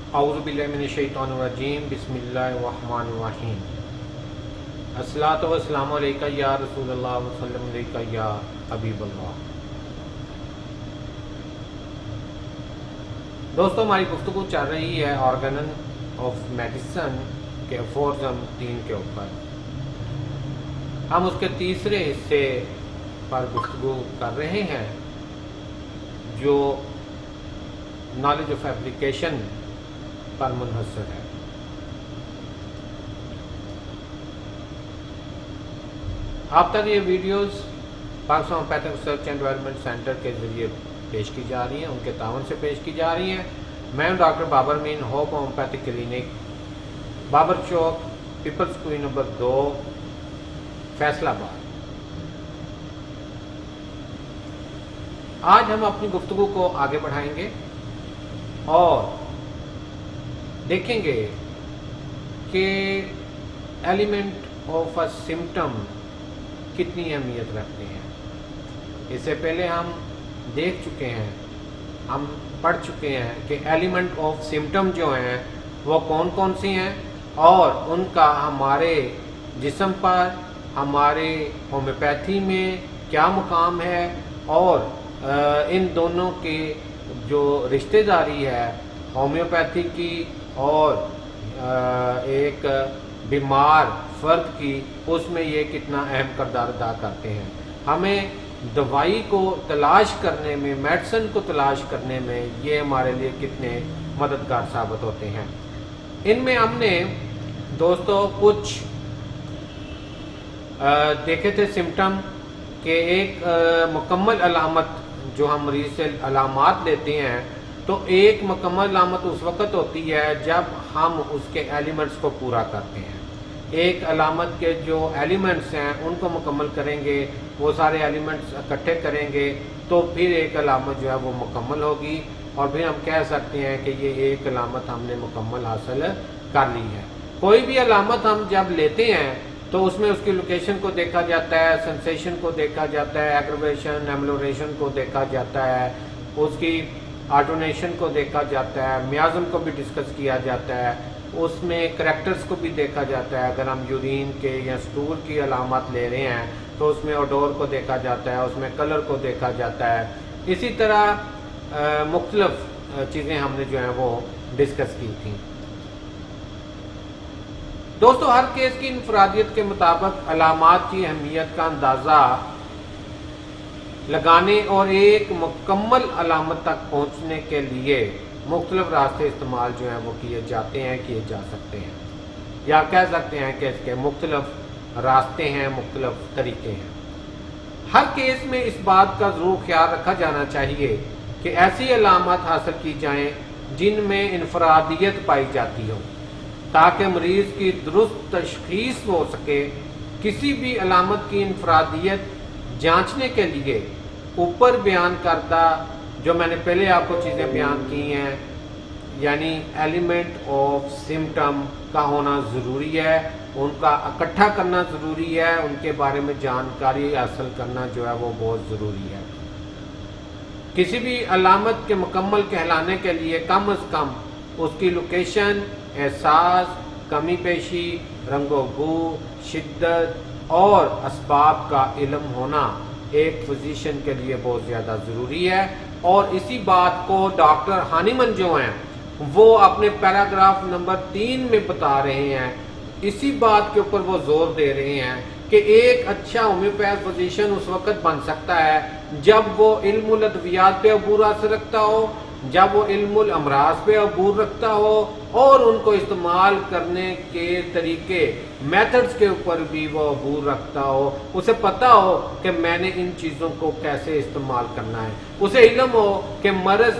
اعوذ باللہ من الشیطان الرجیم بسم اللہ الرحمن الرحیم الصلاۃ والسلام علیکہ یا رسول اللہ وسلم علیکہ یا حبیب اللہ۔ دوستو، ہماری گفتگو چل رہی ہے آرگن آف میڈیسن کے فورزم 3 کے اوپر۔ ہم اس کے تیسرے حصے پر گفتگو کر رہے ہیں جو نالج آف ایپلیکیشن پر منحصر ہے۔ اب تک یہ videos Pakistan homeopathic research and development centre کے ذریعے پیش کی جا رہی ہیں، ان کے تعاون سے پیش کی جا رہی ہیں۔ میں ہوں ڈاکٹر بابر امین، ہوپ ہومیوپیتھک کلینک، بابر چوک، پیپلز کوئی نمبر 2، فیصل آباد۔ آج ہم اپنی گفتگو کو آگے بڑھائیں گے اور دیکھیں گے کہ ایلیمنٹ آف اے سمٹم کتنی اہمیت رکھتے ہیں۔ اس سے پہلے ہم دیکھ چکے ہیں، ہم پڑھ چکے ہیں کہ ایلیمنٹ آف سمٹم جو ہیں وہ کون کون سی ہیں اور ان کا ہمارے جسم پر، ہمارے ہومیوپیتھی میں کیا مقام ہے، اور ان دونوں کی جو رشتہ داری ہے ہومیوپیتھی کی اور ایک بیمار فرد کی، اس میں یہ کتنا اہم کردار ادا کرتے ہیں۔ ہمیں دوائی کو تلاش کرنے میں، میڈیسن کو تلاش کرنے میں یہ ہمارے لیے کتنے مددگار ثابت ہوتے ہیں۔ ان میں ہم نے دوستو کچھ دیکھے تھے سمٹم کہ ایک مکمل علامت جو ہم مریض سے علامات لیتے ہیں، تو ایک مکمل علامت اس وقت ہوتی ہے جب ہم اس کے ایلیمنٹس کو پورا کرتے ہیں۔ ایک علامت کے جو ایلیمنٹس ہیں ان کو مکمل کریں گے، وہ سارے ایلیمنٹس اکٹھے کریں گے تو پھر ایک علامت جو ہے وہ مکمل ہوگی، اور پھر ہم کہہ سکتے ہیں کہ یہ ایک علامت ہم نے مکمل حاصل کر لی ہے۔ کوئی بھی علامت ہم جب لیتے ہیں تو اس میں اس کی لوکیشن کو دیکھا جاتا ہے، سنسیشن کو دیکھا جاتا ہے، ایگریویشن، ایملوریشن کو دیکھا جاتا ہے، اس کی آٹونیشن کو دیکھا جاتا ہے، میازم کو بھی ڈسکس کیا جاتا ہے، اس میں کریکٹرز کو بھی دیکھا جاتا ہے۔ اگر ہم یورین کے یا سٹول کی علامات لے رہے ہیں تو اس میں اوڈور کو دیکھا جاتا ہے، اس میں کلر کو دیکھا جاتا ہے۔ اسی طرح مختلف چیزیں ہم نے جو ہیں وہ ڈسکس کی تھیں۔ دوستو، ہر کیس کی انفرادیت کے مطابق علامات کی اہمیت کا اندازہ لگانے اور ایک مکمل علامت تک پہنچنے کے لیے مختلف راستے استعمال جو ہیں وہ کیے جاتے ہیں، کیے جا سکتے ہیں، یا کہہ سکتے ہیں کہ اس کے مختلف راستے ہیں، مختلف طریقے ہیں۔ ہر کیس میں اس بات کا ضرور خیال رکھا جانا چاہیے کہ ایسی علامات حاصل کی جائیں جن میں انفرادیت پائی جاتی ہو، تاکہ مریض کی درست تشخیص ہو سکے۔ کسی بھی علامت کی انفرادیت جانچنے کے لیے اوپر بیان کردہ جو میں نے پہلے آپ کو چیزیں بیان کی ہیں، یعنی ایلیمنٹ آف سمٹم کا ہونا ضروری ہے، ان کا اکٹھا کرنا ضروری ہے، ان کے بارے میں جانکاری حاصل کرنا جو ہے وہ بہت ضروری ہے۔ کسی بھی علامت کے مکمل کہلانے کے لیے کم از کم اس کی لوکیشن، احساس، کمی پیشی، رنگ و بو، شدت اور اسباب کا علم ہونا ایک فزیشین کے لیے بہت زیادہ ضروری ہے، اور اسی بات کو ڈاکٹر ہانیمن جو ہیں وہ اپنے پیراگراف نمبر 3 میں بتا رہے ہیں۔ اسی بات کے اوپر وہ زور دے رہے ہیں کہ ایک اچھا ہومیوپیتھ فزیشین اس وقت بن سکتا ہے جب وہ علم الادویات پہ عبور حاصل رکھتا ہو، جب وہ علم الامراض پہ عبور رکھتا ہو، اور ان کو استعمال کرنے کے طریقے، میتھڈز کے اوپر بھی وہ عبور رکھتا ہو، اسے پتا ہو کہ میں نے ان چیزوں کو کیسے استعمال کرنا ہے، اسے علم ہو کہ مرض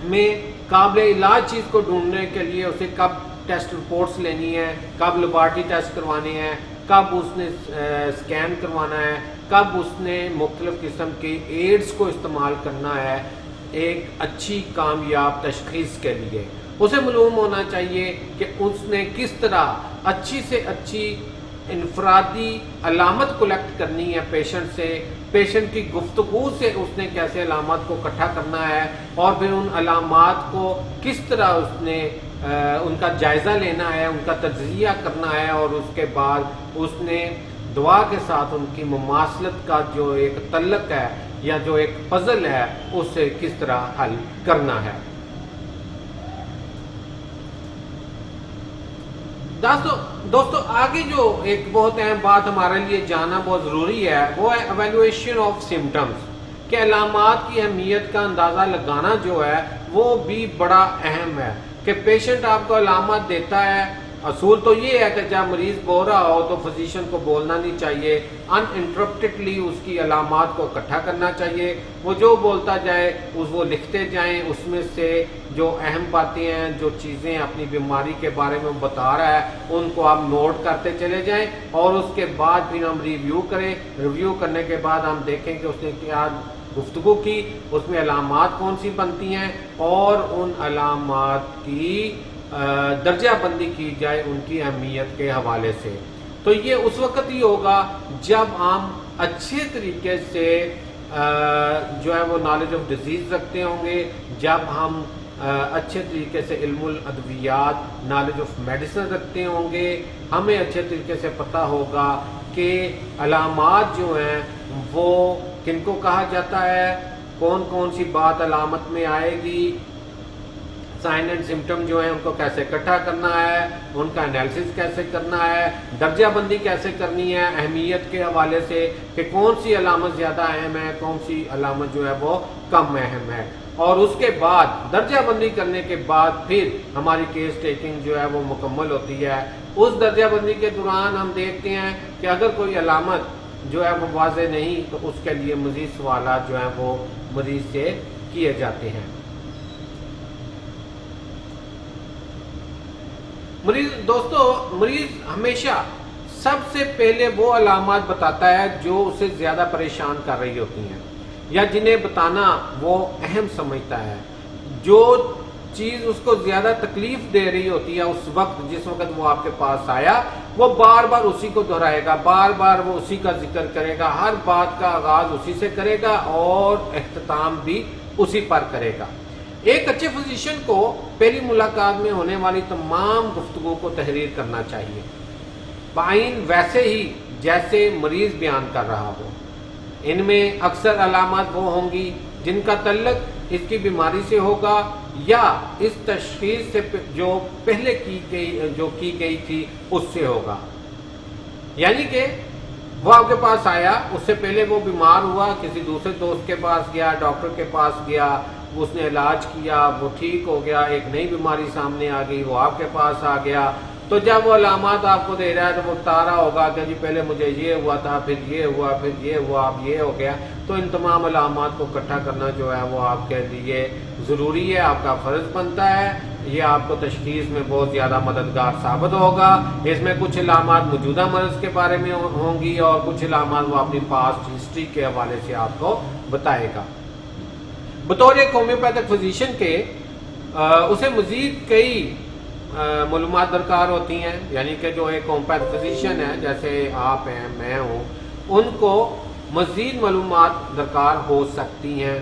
میں قابل علاج چیز کو ڈھونڈنے کے لیے اسے کب ٹیسٹ رپورٹس لینی ہے، کب لیبارٹری ٹیسٹ کروانے ہیں، کب اس نے سکین کروانا ہے، کب اس نے مختلف قسم کی ایڈز کو استعمال کرنا ہے ایک اچھی کامیاب تشخیص کے لیے۔ اسے معلوم ہونا چاہیے کہ اس نے کس طرح اچھی سے اچھی انفرادی علامت کلیکٹ کرنی ہے پیشنٹ سے، پیشنٹ کی گفتگو سے اس نے کیسے علامات کو اکٹھا کرنا ہے اور پھر ان علامات کو کس طرح اس نے ان کا جائزہ لینا ہے، ان کا تجزیہ کرنا ہے، اور اس کے بعد اس نے دعا کے ساتھ ان کی مماثلت کا جو ایک تعلق ہے یا جو ایک پزل ہے اسے کس طرح حل کرنا ہے۔ دوستو آگے جو ایک بہت اہم بات ہمارے لیے جاننا بہت ضروری ہے وہ ہے ایویلویشن آف سمٹمز، کہ علامات کی اہمیت کا اندازہ لگانا جو ہے وہ بھی بڑا اہم ہے، کہ پیشنٹ آپ کو علامات دیتا ہے۔ اصول تو یہ ہے کہ جب مریض بول رہا ہو تو فزیشین کو بولنا نہیں چاہیے، ان انٹرپٹڈلی اس کی علامات کو اکٹھا کرنا چاہیے، وہ جو بولتا جائے وہ لکھتے جائیں، اس میں سے جو اہم باتیں ہیں، جو چیزیں اپنی بیماری کے بارے میں بتا رہا ہے ان کو آپ نوٹ کرتے چلے جائیں، اور اس کے بعد پھر ہم ریویو کریں۔ ریویو کرنے کے بعد ہم دیکھیں کہ اس نے کیا گفتگو کی، اس میں علامات کون سی بنتی ہیں، اور ان علامات کی درجہ بندی کی جائے ان کی اہمیت کے حوالے سے۔ تو یہ اس وقت ہی ہوگا جب ہم اچھے طریقے سے جو ہے وہ نالج آف ڈیزیز رکھتے ہوں گے، جب ہم اچھے طریقے سے علم الادویات نالج آف میڈیسن رکھتے ہوں گے، ہمیں اچھے طریقے سے پتہ ہوگا کہ علامات جو ہیں وہ کن کو کہا جاتا ہے، کون کون سی بات علامت میں آئے گی، سائن اینڈ سمٹم جو ہیں ان کو کیسے اکٹھا کرنا ہے، ان کا انالیسس کیسے کرنا ہے، درجہ بندی کیسے کرنی ہے اہمیت کے حوالے سے، کہ کون سی علامت زیادہ اہم ہے، کون سی علامت جو ہے وہ کم اہم ہے، اور اس کے بعد درجہ بندی کرنے کے بعد پھر ہماری کیس ٹیکنگ جو ہے وہ مکمل ہوتی ہے۔ اس درجہ بندی کے دوران ہم دیکھتے ہیں کہ اگر کوئی علامت جو ہے وہ واضح نہیں تو اس کے لیے مزید سوالات جو ہیں وہ مریض سے کیے جاتے ہیں۔ مریض ہمیشہ سب سے پہلے وہ علامات بتاتا ہے جو اسے زیادہ پریشان کر رہی ہوتی ہیں یا جنہیں بتانا وہ اہم سمجھتا ہے۔ جو چیز اس کو زیادہ تکلیف دے رہی ہوتی ہے اس وقت جس وقت وہ آپ کے پاس آیا، وہ بار بار اسی کو دہرائے گا، بار بار وہ اسی کا ذکر کرے گا، ہر بات کا آغاز اسی سے کرے گا اور اختتام بھی اسی پر کرے گا۔ ایک اچھے فزیشین کو پہلی ملاقات میں ہونے والی تمام گفتگو کو تحریر کرنا چاہیے، بعین ویسے ہی جیسے مریض بیان کر رہا ہو۔ ان میں اکثر علامات وہ ہوں گی جن کا تعلق اس کی بیماری سے ہوگا یا اس تشخیص سے جو پہلے کی گئی تھی اس سے ہوگا۔ یعنی کہ وہ آپ کے پاس آیا، اس سے پہلے وہ بیمار ہوا، کسی دوسرے دوست کے پاس گیا، ڈاکٹر کے پاس گیا، اس نے علاج کیا، وہ ٹھیک ہو گیا، ایک نئی بیماری سامنے آ گئی، وہ آپ کے پاس آ گیا، تو جب وہ علامات آپ کو دے رہا ہے تو وہ بتا رہا ہوگا کہ جی پہلے مجھے یہ ہوا تھا، پھر یہ ہوا، پھر یہ ہوا، اب یہ ہو گیا۔ تو ان تمام علامات کو اکٹھا کرنا جو ہے وہ آپ کے لیے ضروری ہے، آپ کا فرض بنتا ہے۔ یہ آپ کو تشخیص میں بہت زیادہ مددگار ثابت ہوگا۔ اس میں کچھ علامات موجودہ مرض کے بارے میں ہوں گی اور کچھ علامات وہ اپنی پاسٹ ہسٹری کے حوالے سے آپ کو بتائے گا۔ بطور ایک ہومیوپیتھک فزیشین کے اسے مزید کئی معلومات درکار ہوتی ہیں، یعنی کہ جو ایک ہومیوپیتھک فزیشین ہے جیسے آپ ہیں، میں ہوں، ان کو مزید معلومات درکار ہو سکتی ہیں،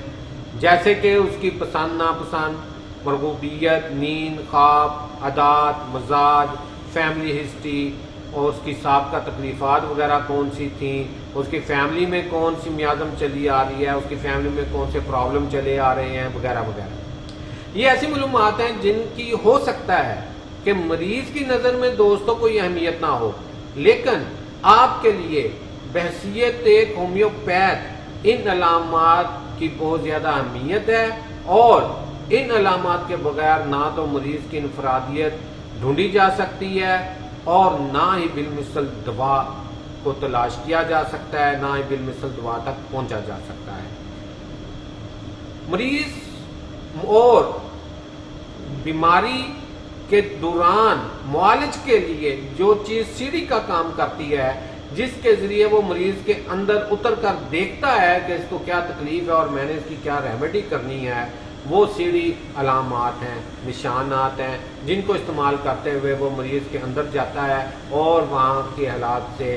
جیسے کہ اس کی پسند ناپسند، مرغوبیت، نیند، خواب، عادات، مزاج، فیملی ہسٹری، اور اس کی سابقہ تکلیفات وغیرہ کون سی تھیں، اس کی فیملی میں کون سی میازم چلی آ رہی ہے، اس کی فیملی میں کون سے پرابلم چلے آ رہے ہیں، وغیرہ وغیرہ۔ یہ ایسی معلومات ہیں جن کی ہو سکتا ہے کہ مریض کی نظر میں دوستوں کو یہ اہمیت نہ ہو، لیکن آپ کے لیے بحیثیت ایک ہومیوپیتھ ان علامات کی بہت زیادہ اہمیت ہے، اور ان علامات کے بغیر نہ تو مریض کی انفرادیت ڈھونڈی جا سکتی ہے اور نہ ہی بالمثل دوا کو تلاش کیا جا سکتا ہے، نہ ہی بالمثل دوا تک پہنچا جا سکتا ہے۔ مریض اور بیماری کے دوران معالج کے لیے جو چیز سیڑھی کا کام کرتی ہے، جس کے ذریعے وہ مریض کے اندر اتر کر دیکھتا ہے کہ اس کو کیا تکلیف ہے اور میں نے اس کی کیا ریمیڈی کرنی ہے، وہ سیڑھی علامات ہیں، نشانات ہیں، جن کو استعمال کرتے ہوئے وہ مریض کے اندر جاتا ہے اور وہاں کے حالات سے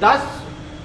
10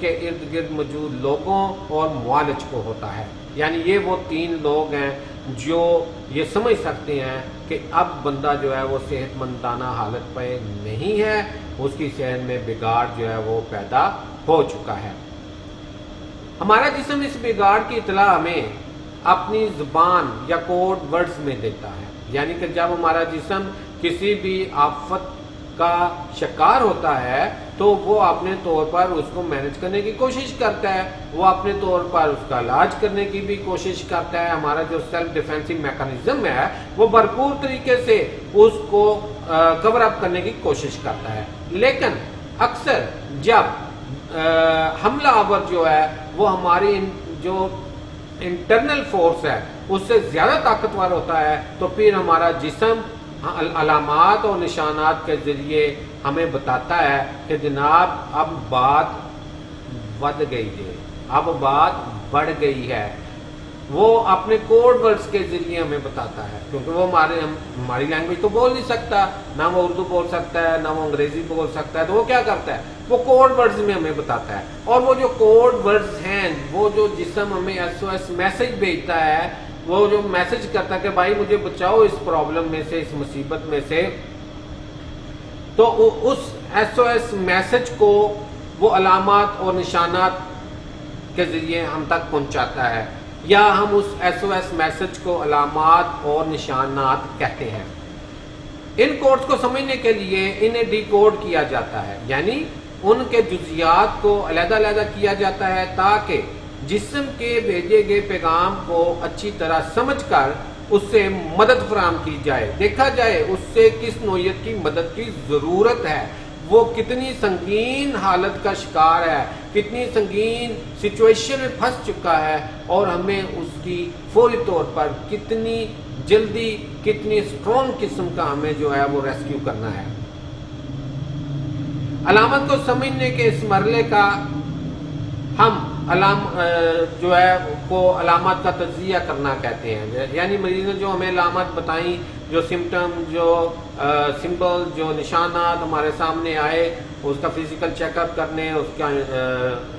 کے ارد گرد موجود لوگوں اور معالج کو ہوتا ہے. یعنی یہ وہ 3 لوگ ہیں جو یہ سمجھ سکتے ہیں کہ اب بندہ جو ہے وہ صحت مندانہ حالت پہ نہیں ہے، اس کی صحت میں بگاڑ جو ہے وہ پیدا ہو چکا ہے. ہمارا جسم اس بگاڑ کی اطلاع ہمیں اپنی زبان یا کوڈ ورڈز میں دیتا ہے. یعنی کہ جب ہمارا جسم کسی بھی آفت کا شکار ہوتا ہے تو وہ اپنے طور پر اس کو مینج کرنے کی کوشش کرتا ہے، وہ اپنے طور پر اس کا علاج کرنے کی بھی کوشش کرتا ہے. ہمارا جو سیلف ڈیفینسو میکانزم ہے وہ بھرپور طریقے سے اس کو کور اپ کرنے کی کوشش کرتا ہے. لیکن اکثر جب حملہ آور جو ہے وہ ہماری جو انٹرنل فورس ہے اس سے زیادہ طاقتور ہوتا ہے تو پھر ہمارا جسم علامات اور نشانات کے ذریعے ہمیں بتاتا ہے کہ جناب اب بات بڑھ گئی ہے، اب بات بڑھ گئی ہے. وہ اپنے کوڈ ورڈز کے ذریعے ہمیں بتاتا ہے، کیونکہ وہ ہماری لینگویج تو بول نہیں سکتا، نہ وہ اردو بول سکتا ہے نہ وہ انگریزی بول سکتا ہے. تو وہ کیا کرتا ہے، وہ کوڈ ورڈز میں ہمیں بتاتا ہے. اور وہ جو کوڈ ورڈز ہیں، وہ جو جسم ہمیں SOS میسج بھیجتا ہے، وہ جو میسج کرتا ہے کہ بھائی مجھے بچاؤ اس پرابلم میں سے، اس مصیبت میں سے، تو اس SOS میسج کو وہ علامات اور نشانات کے ذریعے ہم تک پہنچاتا ہے، یا ہم اس SOS میسج کو علامات اور نشانات کہتے ہیں. ان کوڈز کو سمجھنے کے لیے انہیں ڈی کوڈ کیا جاتا ہے، یعنی ان کے جزیات کو علیحدہ علیحدہ کیا جاتا ہے تاکہ جسم کے بھیجے گئے پیغام کو اچھی طرح سمجھ کر اس سے مدد فراہم کی جائے، دیکھا جائے اس سے کس نوعیت کی مدد کی ضرورت ہے، وہ کتنی سنگین حالت کا شکار ہے، کتنی سنگین سچویشن میں پھنس چکا ہے، اور ہمیں اس کی فوری طور پر کتنی جلدی، کتنی اسٹرانگ قسم کا ہمیں جو ہے وہ ریسکیو کرنا ہے. علامت کو سمجھنے کے اس مرحلے کا ہم جو ہے کو علامات کا تجزیہ کرنا کہتے ہیں. یعنی مریض نے جو ہمیں علامات بتائیں، جو سمٹم، جو سمبل، جو نشانات ہمارے سامنے آئے، اس کا فزیکل چیک اپ کرنے، اس کا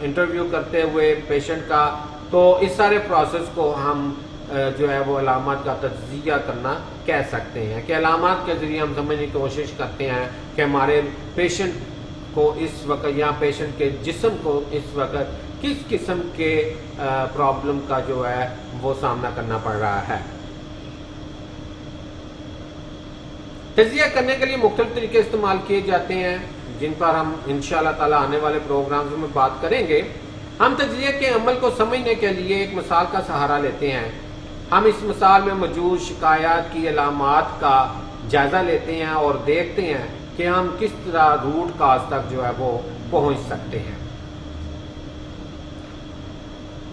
انٹرویو کرتے ہوئے پیشنٹ کا، تو اس سارے پروسیس کو ہم جو ہے وہ علامات کا تجزیہ کرنا کہہ سکتے ہیں. کہ علامات کے ذریعے ہم سمجھنے کی کوشش کرتے ہیں کہ ہمارے پیشنٹ کو اس وقت یا پیشنٹ کے جسم کو اس وقت کس قسم کے پرابلم کا جو ہے وہ سامنا کرنا پڑ رہا ہے. تجزیہ کرنے کے لیے مختلف طریقے استعمال کیے جاتے ہیں جن پر ہم انشاءاللہ تعالی آنے والے پروگرامز میں بات کریں گے. ہم تجزیہ کے عمل کو سمجھنے کے لیے ایک مثال کا سہارا لیتے ہیں. ہم اس مثال میں موجود شکایات کی علامات کا جائزہ لیتے ہیں اور دیکھتے ہیں کہ ہم کس طرح روٹ کاز تک جو ہے وہ پہنچ سکتے ہیں.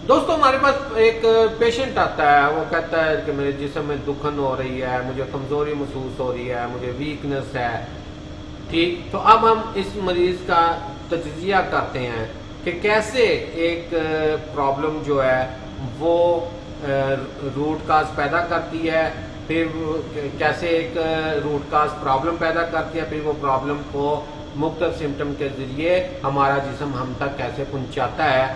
دوستو، ہمارے پاس ایک پیشنٹ آتا ہے، وہ کہتا ہے کہ میرے جسم میں دکھن ہو رہی ہے، مجھے کمزوری محسوس ہو رہی ہے، مجھے ویکنس ہے. ٹھیک، تو اب ہم اس مریض کا تجزیہ کرتے ہیں کہ کیسے ایک پرابلم جو ہے وہ روٹ کاز پیدا کرتی ہے، پھر کیسے ایک روٹ کاز پرابلم پیدا کرتی ہے، پھر وہ پرابلم کو مختلف سمٹم کے ذریعے ہمارا جسم ہم تک کیسے پہنچاتا ہے.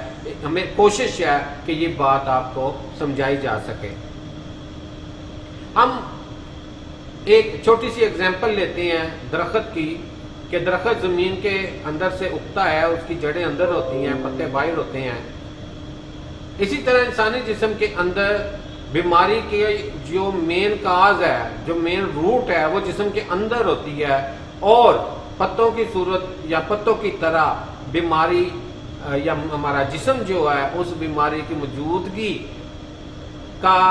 ہمیں کوشش ہے کہ یہ بات آپ کو سمجھائی جا سکے. ہم ایک چھوٹی سی اگزامپل لیتے ہیں درخت کی، کہ درخت زمین کے اندر سے اگتا ہے، اس کی جڑیں اندر ہوتی ہیں، پتے باہر ہوتے ہیں. اسی طرح انسانی جسم کے اندر بیماری کے جو مین کاز ہے، جو مین روٹ ہے، وہ جسم کے اندر ہوتی ہے، اور پتوں کی صورت یا پتوں کی طرح بیماری یا ہمارا جسم جو ہے اس بیماری کی موجودگی کا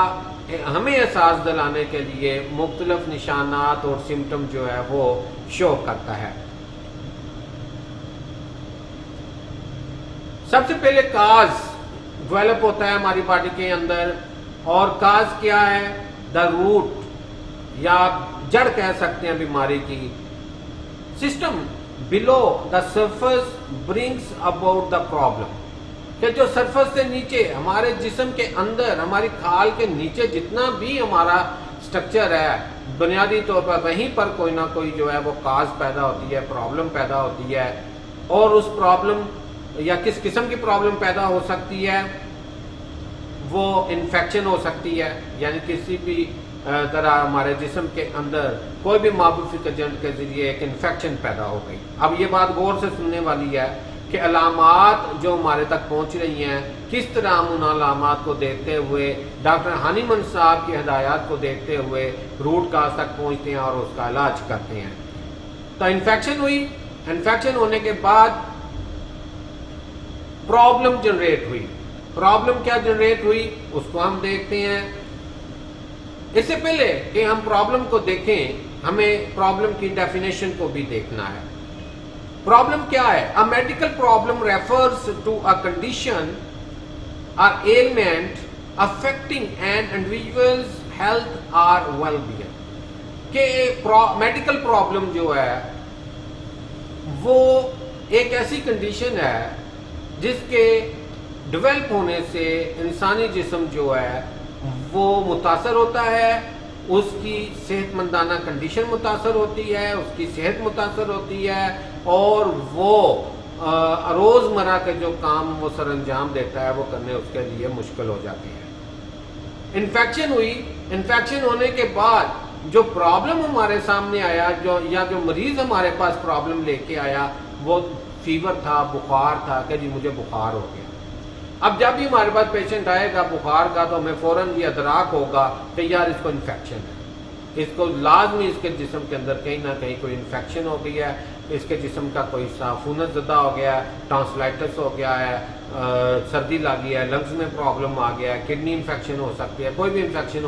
ہمیں احساس دلانے کے لیے مختلف نشانات اور سمٹم جو ہے وہ شو کرتا ہے. سب سے پہلے کاز ڈیولپ ہوتا ہے ہماری باڈی کے اندر، اور کاز کیا ہے؟ دا روٹ یا جڑ کہہ سکتے ہیں بیماری کی. System below the surface brings about the problem, کہ جو سرفس سے نیچے ہمارے جسم کے اندر، ہماری کھال کے نیچے جتنا بھی ہمارا سٹرکچر ہے، بنیادی طور پر وہیں پر کوئی نہ کوئی جو ہے وہ کاز پیدا ہوتی ہے، پرابلم پیدا ہوتی ہے، اور اس پرابلم یا کس قسم کی پرابلم پیدا ہو سکتی ہے؟ وہ انفیکشن ہو سکتی ہے، یعنی کسی بھی طرح ہمارے جسم کے اندر کوئی بھی مابوفک ایجنٹ کے ذریعے ایک انفیکشن پیدا ہو گئی۔ اب یہ بات غور سے سننے والی ہے کہ علامات جو ہمارے تک پہنچ رہی ہیں، کس طرح ہم ان علامات کو دیکھتے ہوئے ڈاکٹر ہانیمن صاحب کی ہدایات کو دیکھتے ہوئے روٹ کاز تک پہنچتے ہیں اور اس کا علاج کرتے ہیں۔ تو انفیکشن ہوئی، انفیکشن ہونے کے بعد پرابلم جنریٹ ہوئی۔ پرابلم کیا جنریٹ ہوئی اس کو ہم دیکھتے ہیں۔ اس سے پہلے کہ ہم پرابلم کو دیکھیں، ہمیں پرابلم کی ڈیفینیشن کو بھی دیکھنا ہے۔ پرابلم کیا ہے؟ A medical problem refers to a condition or ailment affecting an individual's health or well-being۔ کہ میڈیکل پرابلم جو ہے وہ ایک ایسی کنڈیشن ہے جس کے ڈیولپ ہونے سے انسانی جسم جو ہے وہ متاثر ہوتا ہے، اس کی صحت مندانہ کنڈیشن متاثر ہوتی ہے، اس کی صحت متاثر ہوتی ہے، اور وہ روزمرہ کے جو کام وہ سر انجام دیتا ہے وہ کرنے اس کے لیے مشکل ہو جاتی ہے۔ انفیکشن ہوئی، انفیکشن ہونے کے بعد جو پرابلم ہمارے سامنے آیا، جو مریض ہمارے پاس پرابلم لے کے آیا، وہ فیور تھا، بخار تھا کہ جی مجھے بخار ہو گیا۔ اب جب بھی ہمارے پاس پیشنٹ آئے گا بخار کا تو ہمیں فوراً یہ ادراک ہوگا کہ یار اس کو انفیکشن ہے، اس کو لازمی اس کے جسم کے اندر کہیں نہ کہیں کوئی انفیکشن ہو گئی ہے، اس کے جسم کا کوئی عفونت زدہ ہو گیا ہے، ٹانسلائٹس ہو گیا ہے، سردی لگی ہے، لنگز میں پرابلم آ گیا ہے، کڈنی انفیکشن ہو سکتی ہے، کوئی بھی انفیکشن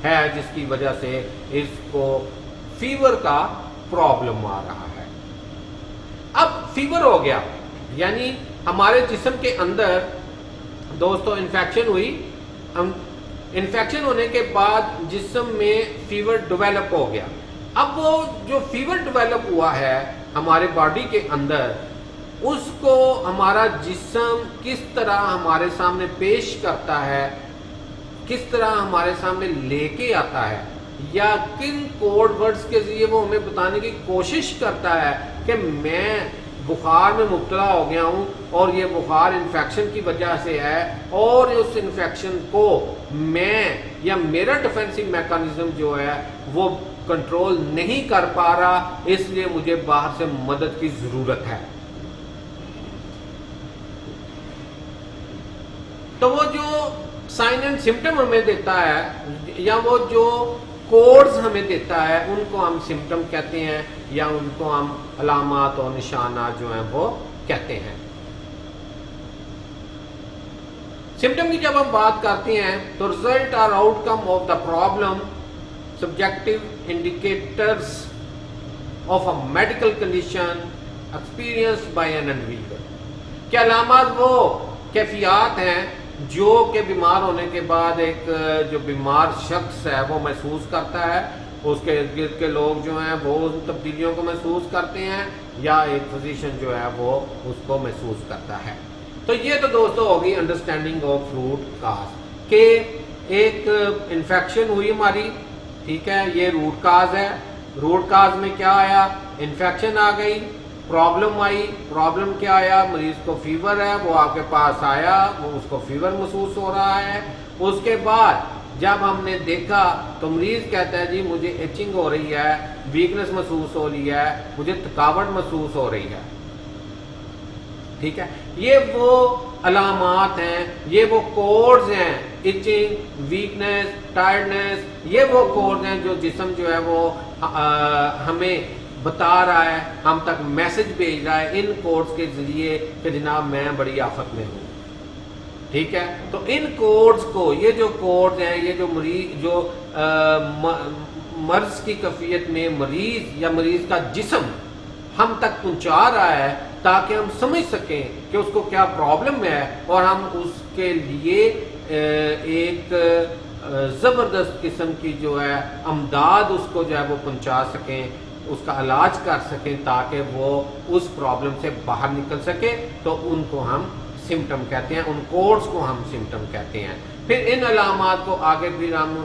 ہے جس کی وجہ سے اس کو فیور کا پرابلم آ رہا ہے۔ اب فیور ہو گیا یعنی ہمارے جسم کے اندر دوستو انفیکشن ہوئی، انفیکشن ہونے کے بعد جسم میں فیور ڈیولپ ہو گیا۔ اب وہ جو فیور ڈیولپ ہوا ہے ہمارے باڈی کے اندر، اس کو ہمارا جسم کس طرح ہمارے سامنے پیش کرتا ہے، کس طرح ہمارے سامنے لے کے آتا ہے، یا کن کوڈ ورڈز کے ذریعے وہ ہمیں بتانے کی کوشش کرتا ہے کہ میں بخار میں مبتلا ہو گیا ہوں اور یہ بخار انفیکشن کی وجہ سے ہے، اور اس انفیکشن کو میں یا میرا ڈیفینسو میکانزم جو ہے وہ کنٹرول نہیں کر پا رہا، اس لیے مجھے باہر سے مدد کی ضرورت ہے۔ تو وہ جو سائن اینڈ سمٹم ہمیں دیتا ہے یا وہ جو کوڈز ہمیں دیتا ہے ان کو ہم سمٹم کہتے ہیں، یا ان کو ہم علامات اور نشانات جو ہیں وہ کہتے ہیں۔ سمٹم کی جب ہم بات کرتے ہیں تو ریزلٹ اور out come of the problem, subjective indicators of a medical condition experienced by an individual. کہ علامات وہ کیفیات ہیں جو کہ بیمار ہونے کے بعد ایک جو بیمار شخص ہے وہ محسوس کرتا ہے، اس کے ارد گرد کے لوگ جو ہیں وہ ان تبدیلیوں کو محسوس کرتے ہیں، یا ایک فزیشین جو ہے وہ اس کو محسوس کرتا ہے۔ تو یہ تو دوستو ہوگی انڈرسٹینڈنگ آف روٹ کاز، کہ ایک انفیکشن ہوئی ہماری، ٹھیک ہے، یہ روٹ کاز ہے۔ روٹ کاز میں کیا آیا؟ انفیکشن آ گئی، پرابلم آئی۔ پرابلم کیا آیا؟ مریض کو فیور ہے، وہ آپ کے پاس آیا، وہ اس کو فیور محسوس ہو رہا ہے۔ اس کے بعد جب ہم نے دیکھا تو مریض کہتا ہے جی مجھے ایچنگ ہو رہی ہے، ویکنس محسوس ہو رہی ہے، مجھے تھکاوٹ محسوس ہو رہی ہے، ٹھیک ہے۔ یہ وہ علامات ہیں، یہ وہ کوڈز ہیں، ایچنگ، ویکنس، ٹائرڈنس، یہ وہ کوڈز ہیں جو جسم جو ہے وہ ہمیں بتا رہا ہے، ہم تک میسج بھیج رہا ہے ان کوڈز کے ذریعے کہ جناب میں بڑی آفت میں ہوں، ٹھیک ہے۔ تو ان کوڈز کو، یہ جو کوڈز ہیں، یہ جو مریض جو مرض کی کیفیت میں مریض یا مریض کا جسم ہم تک پہنچا رہا ہے تاکہ ہم سمجھ سکیں کہ اس کو کیا پرابلم ہے، اور ہم اس کے لیے ایک زبردست قسم کی جو ہے امداد اس کو جو ہے وہ پہنچا سکیں، اس کا علاج کر سکیں تاکہ وہ اس پرابلم سے باہر نکل سکے۔ تو ان کو ہم سمٹم کہتے ہیں، ان کوڈز کو ہم سمٹم کہتے ہیں۔ پھر ان علامات کو آگے پھر ہم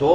2,